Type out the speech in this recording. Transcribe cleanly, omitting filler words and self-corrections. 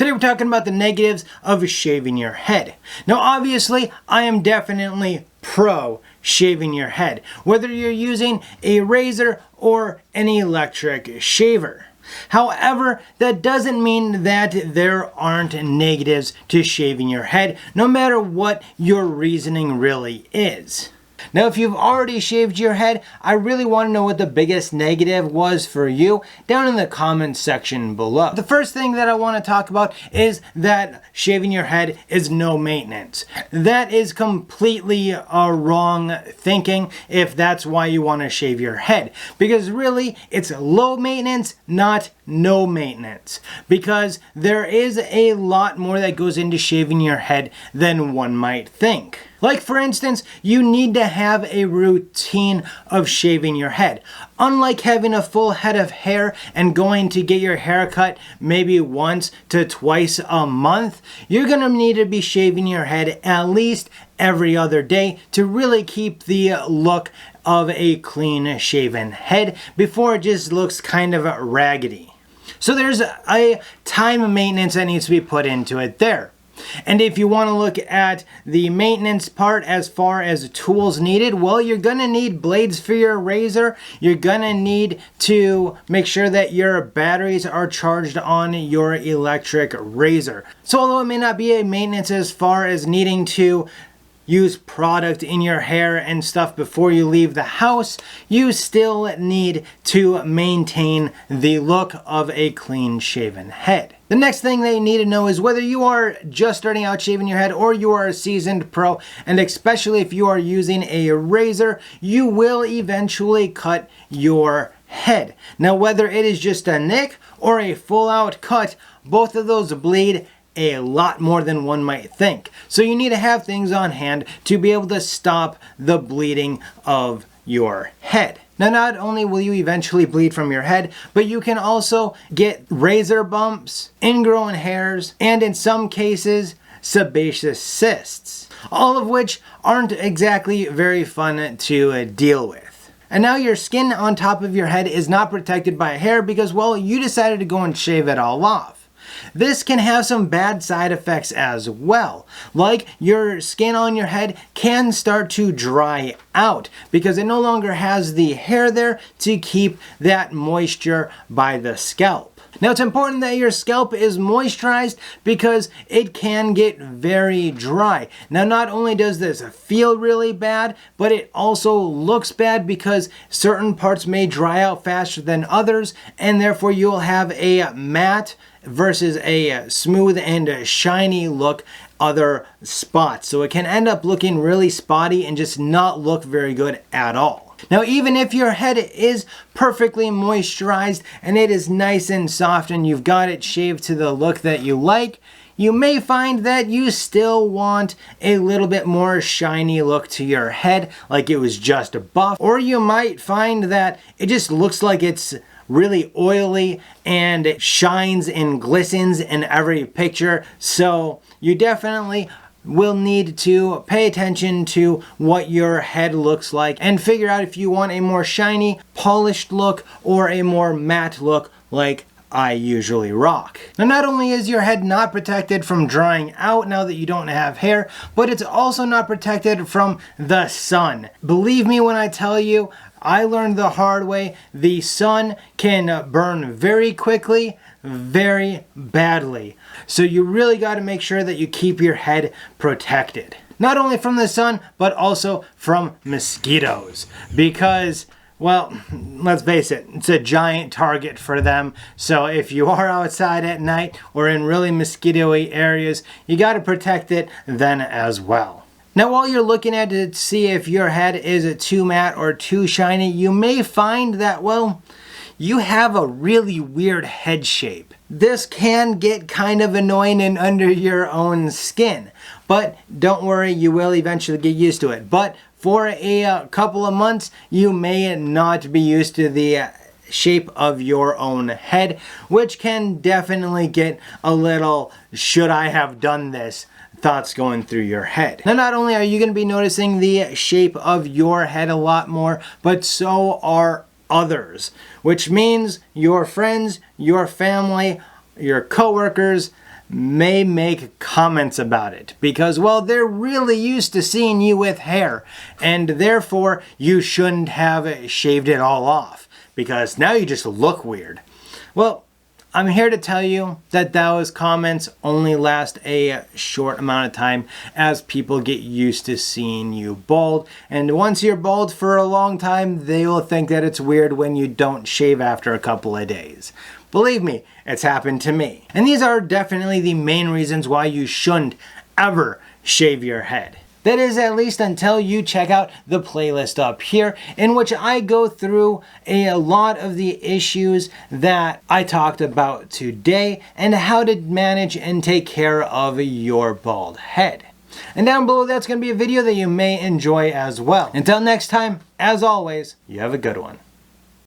Today we're talking about the negatives of shaving your head. Now obviously, I am definitely pro shaving your head, whether you're using a razor or an electric shaver. However, that doesn't mean that there aren't negatives to shaving your head, no matter what your reasoning really is. Now, if you've already shaved your head, I really want to know what the biggest negative was for you down in the comments section below. The first thing that I want to talk about is that shaving your head is no maintenance. That is completely wrong thinking if that's why you want to shave your head. Because really, it's low maintenance, not no maintenance. Because there is a lot more that goes into shaving your head than one might think. Like for instance, you need to have a routine of shaving your head. Unlike having a full head of hair and going to get your hair cut maybe once to twice a month, you're going to need to be shaving your head at least every other day to really keep the look of a clean shaven head before it just looks kind of raggedy. So there's a time maintenance that needs to be put into it there. And if you want to look at the maintenance part as far as tools needed, well, you're going to need blades for your razor. You're going to need to make sure that your batteries are charged on your electric razor. So although it may not be a maintenance as far as needing to use product in your hair and stuff before you leave the house, you still need to maintain the look of a clean shaven head. The next thing that you need to know is whether you are just starting out shaving your head or you are a seasoned pro, and especially if you are using a razor, you will eventually cut your head. Now whether it is just a nick or a full out cut, both of those bleed a lot more than one might think. So you need to have things on hand to be able to stop the bleeding of your head. Now not only will you eventually bleed from your head, but you can also get razor bumps, ingrown hairs, and in some cases, sebaceous cysts. All of which aren't exactly very fun to deal with. And now your skin on top of your head is not protected by hair because, well, you decided to go and shave it all off. This can have some bad side effects as well, like your skin on your head can start to dry out because it no longer has the hair there to keep that moisture by the scalp. Now it's important that your scalp is moisturized because it can get very dry. Now not only does this feel really bad, but it also looks bad because certain parts may dry out faster than others, and therefore you'll have a matte versus a smooth and shiny look other spots. So it can end up looking really spotty and just not look very good at all. Now even if your head is perfectly moisturized and it is nice and soft and you've got it shaved to the look that you like, you may find that you still want a little bit more shiny look to your head, like it was just a buff. Or you might find that it just looks like it's really oily and it shines and glistens in every picture. So you definitely will need to pay attention to what your head looks like and figure out if you want a more shiny, polished look or a more matte look like I usually rock. Now not only is your head not protected from drying out now that you don't have hair, but it's also not protected from the sun. Believe me when I tell you, I learned the hard way, the sun can burn very quickly, very badly. So you really got to make sure that you keep your head protected. Not only from the sun, but also from mosquitoes. Because, well, let's face it, it's a giant target for them. So if you are outside at night or in really mosquito-y areas, you got to protect it then as well. Now while you're looking at it to see if your head is too matte or too shiny, you may find that, well, you have a really weird head shape. This can get kind of annoying and under your own skin, but don't worry, you will eventually get used to it. But for a couple of months, you may not be used to the shape of your own head, which can definitely get a little, should I have done this, thoughts going through your head. Now not only are you going to be noticing the shape of your head a lot more, but so are others, which means your friends, your family, your coworkers, may make comments about it because, well, they're really used to seeing you with hair, and therefore you shouldn't have shaved it all off because now you just look weird. Well, I'm here to tell you that those comments only last a short amount of time as people get used to seeing you bald. And once you're bald for a long time, they will think that it's weird when you don't shave after a couple of days. Believe me, it's happened to me. And these are definitely the main reasons why you shouldn't ever shave your head. That is, at least until you check out the playlist up here, in which I go through a lot of the issues that I talked about today and how to manage and take care of your bald head. And down below, that's going to be a video that you may enjoy as well. Until next time, as always, you have a good one.